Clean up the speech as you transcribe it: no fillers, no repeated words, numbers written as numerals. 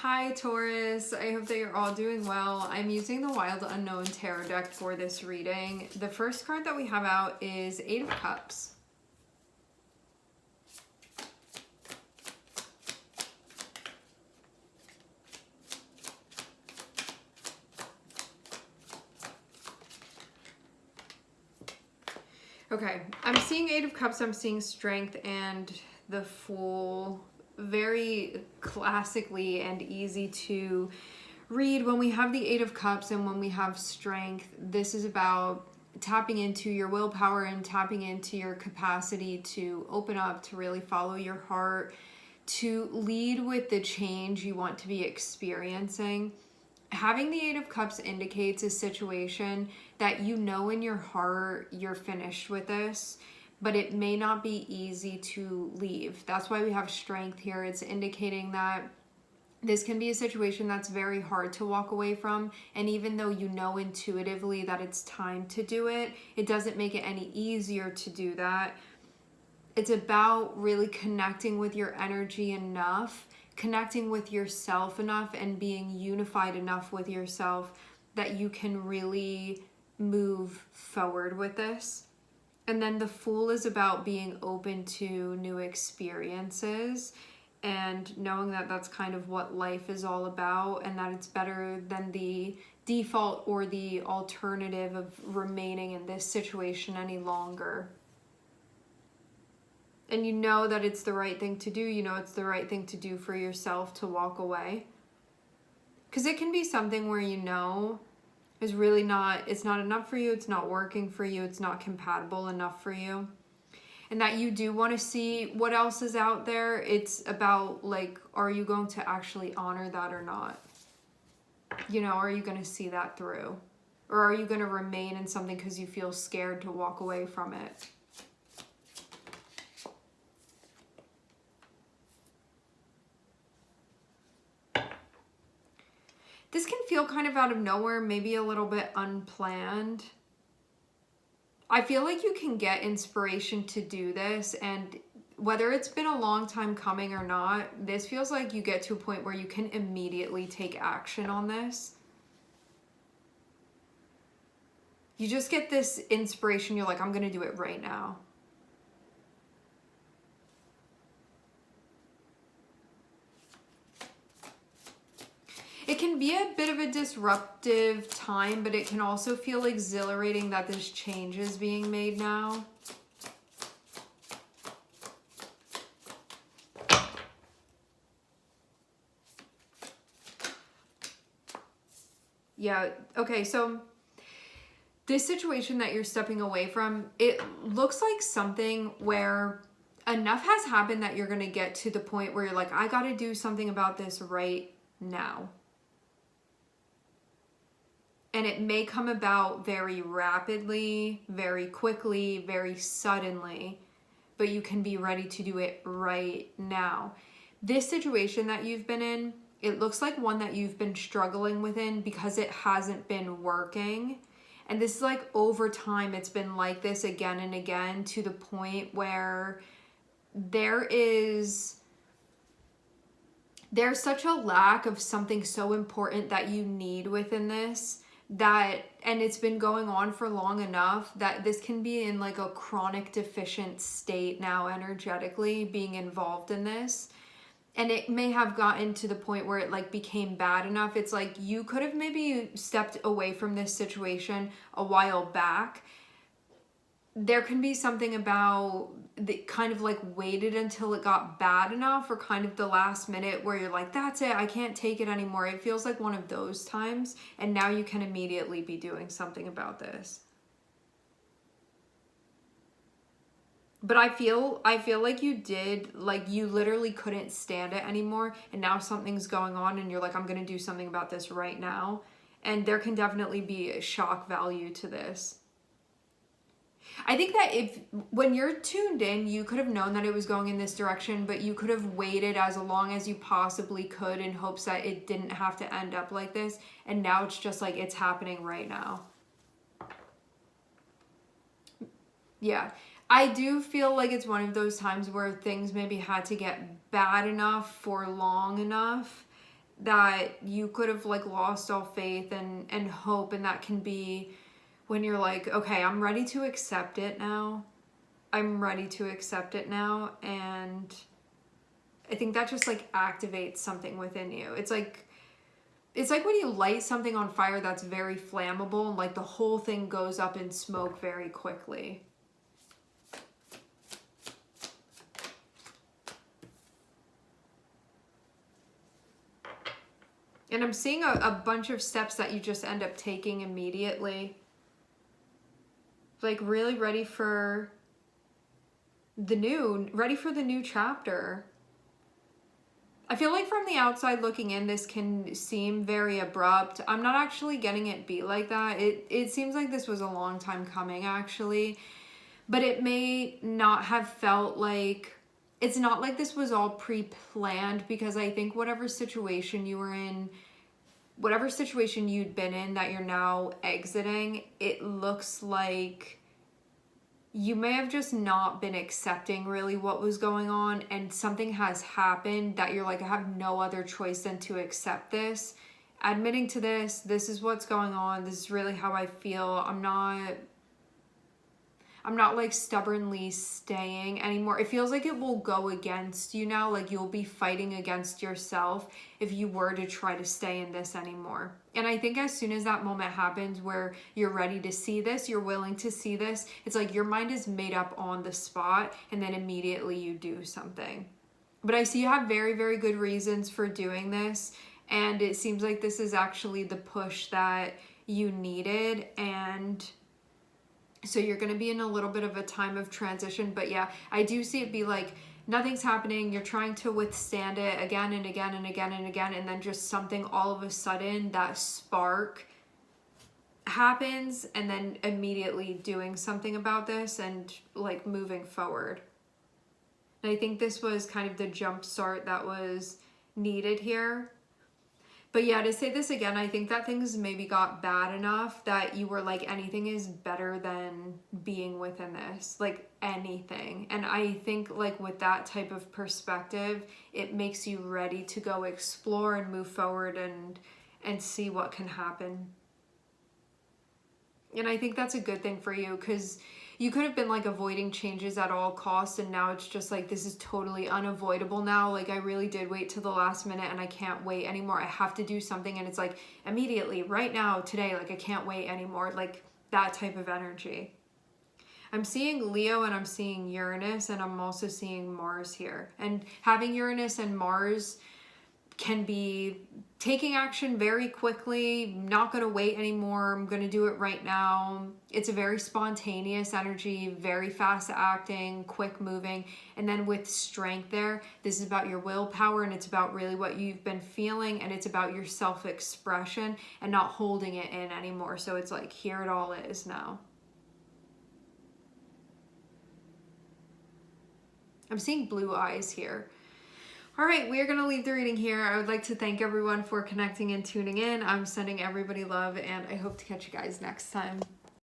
Hi Taurus, I hope that you're all doing well. I'm using the Wild Unknown Tarot deck for this reading. The first card that we have out is Eight of Cups. Okay, I'm seeing Eight of Cups, I'm seeing Strength and the Fool. Very classically and easy to read. When we have the Eight of Cups and when we have Strength, this is about tapping into your willpower and tapping into your capacity to open up, to really follow your heart, to lead with the change you want to be experiencing. Having the Eight of Cups indicates a situation that you know in your heart you're finished with this, but it may not be easy to leave. That's why we have Strength here. It's indicating that this can be a situation that's very hard to walk away from, and even though you know intuitively that it's time to do it, it doesn't make it any easier to do that. It's about really connecting with your energy enough, connecting with yourself enough, and being unified enough with yourself that you can really move forward with this. And then the Fool is about being open to new experiences and knowing that that's kind of what life is all about, and that it's better than the default or the alternative of remaining in this situation any longer. And you know that it's the right thing to do. You know it's the right thing to do for yourself to walk away. Because it can be something where you know is really not, it's not enough for you, it's not working for you, it's not compatible enough for you. And that you do want to see what else is out there. It's about, like, are you going to actually honor that or not? You know, are you going to see that through? Or are you going to remain in something because you feel scared to walk away from it? This can feel kind of out of nowhere, maybe a little bit unplanned. I feel like you can get inspiration to do this, and whether it's been a long time coming or not, this feels like you get to a point where you can immediately take action on this. You just get this inspiration, you're like, I'm going to do it right now. It can be a bit of a disruptive time, but it can also feel exhilarating that this change is being made now. Yeah, okay, so this situation that you're stepping away from, it looks like something where enough has happened that you're going to get to the point where you're like, I got to do something about this right now. And it may come about very rapidly, very quickly, very suddenly, but you can be ready to do it right now. This situation that you've been in, it looks like one that you've been struggling within because it hasn't been working. And this is like over time, it's been like this again and again, to the point where there's such a lack of something so important that you need within this, that, and it's been going on for long enough that this can be in like a chronic deficient state now, energetically being involved in this. And it may have gotten to the point where it like became bad enough. It's like you could have maybe stepped away from this situation a while back. There can be something about the kind of like waited until it got bad enough, or kind of the last minute where you're like, that's it, I can't take it anymore. It feels like one of those times, and now you can immediately be doing something about this. But I feel like you did, like you literally couldn't stand it anymore, and now something's going on and you're like, I'm gonna do something about this right now. And there can definitely be a shock value to this. I think that when you're tuned in, you could have known that it was going in this direction, but you could have waited as long as you possibly could in hopes that it didn't have to end up like this. And now it's just like, it's happening right now. Yeah. I do feel like it's one of those times where things maybe had to get bad enough for long enough that you could have like lost all faith and hope, and that can be when you're like, okay, I'm ready to accept it now. I'm ready to accept it now. And I think that just like activates something within you. It's like when you light something on fire that's very flammable and like the whole thing goes up in smoke very quickly. And I'm seeing a bunch of steps that you just end up taking immediately. Like really ready for the new chapter. I feel like from the outside looking in, this can seem very abrupt. I'm not actually getting it be like that. It seems like this was a long time coming, actually. But it may not have felt like... It's not like this was all pre-planned, because I think whatever situation you were in, whatever situation you'd been in that you're now exiting, it looks like you may have just not been accepting really what was going on, and something has happened that you're like, I have no other choice than to accept this. Admitting to this is what's going on. This is really how I feel. I'm not like stubbornly staying anymore. It feels like it will go against you now. Like you'll be fighting against yourself if you were to try to stay in this anymore. And I think as soon as that moment happens where you're ready to see this, you're willing to see this, it's like your mind is made up on the spot, and then immediately you do something. But I see you have very, very good reasons for doing this. And it seems like this is actually the push that you needed. And so you're going to be in a little bit of a time of transition. But yeah, I do see it be like nothing's happening. You're trying to withstand it again and again and again and again. And then just something all of a sudden, that spark happens, and then immediately doing something about this and like moving forward. And I think this was kind of the jump start that was needed here. But yeah, to say this again, I think that things maybe got bad enough that you were like, anything is better than being within this, like anything. And I think like with that type of perspective, it makes you ready to go explore and move forward and see what can happen. And I think that's a good thing for you, because you could have been like avoiding changes at all costs, and now it's just like, this is totally unavoidable now. Like I really did wait till the last minute and I can't wait anymore. I have to do something, and it's like immediately, right now, today, like I can't wait anymore. Like that type of energy. I'm seeing Leo and I'm seeing Uranus, and I'm also seeing Mars here. And having Uranus and Mars can be taking action very quickly, not going to wait anymore, I'm going to do it right now. It's a very spontaneous energy, very fast acting, quick moving. And then with strength there, this is about your willpower, and it's about really what you've been feeling, and it's about your self-expression and not holding it in anymore. So it's like, here it all is now. I'm seeing blue eyes here. All right, we are going to leave the reading here. I would like to thank everyone for connecting and tuning in. I'm sending everybody love, and I hope to catch you guys next time.